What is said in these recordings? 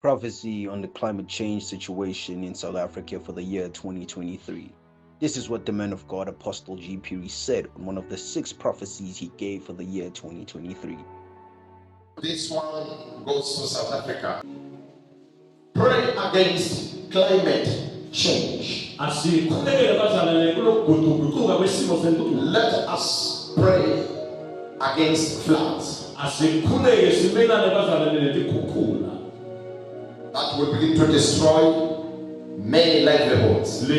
Prophecy on the climate change situation in South Africa for the year 2023. This is what the man of God, Apostle G.Phiri, said on one of the 6 prophecies he gave for the year 2023. This one goes to South Africa. Pray against climate change. Let us pray against floods that will begin to destroy many livelihoods.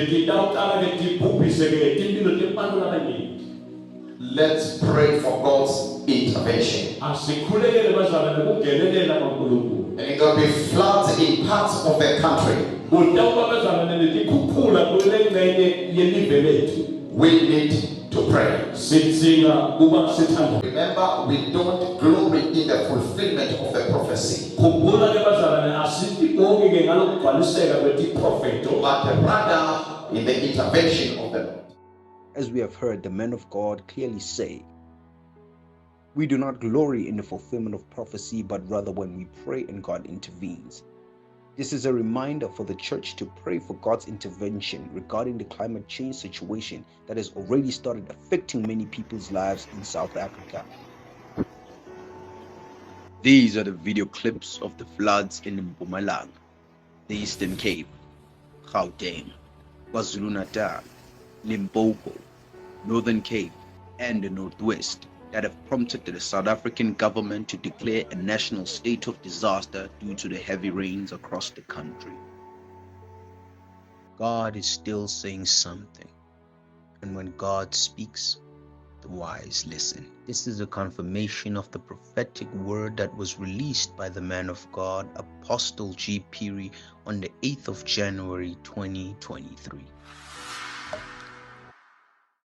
Let's pray for God's intervention. And it will be floods in parts of the country. We need to pray. Remember, we don't glory in the fulfillment of the prophecy, but rather in the intervention of the Lord. As we have heard the man of God clearly say, we do not glory in the fulfillment of prophecy, but rather when we pray and God intervenes. This is a reminder for the church to pray for God's intervention regarding the climate change situation that has already started affecting many people's lives in South Africa. These are the video clips of the floods in Mpumalanga, the Eastern Cape, Gauteng, KwaZulu-Natal, Limpopo, Northern Cape, and the Northwest that have prompted the South African government to declare a national state of disaster due to the heavy rains across the country. God is still saying something, and when God speaks, the wise listen. This is a confirmation of the prophetic word that was released by the man of God, Apostle G.Phiri, on the 8th of January 2023.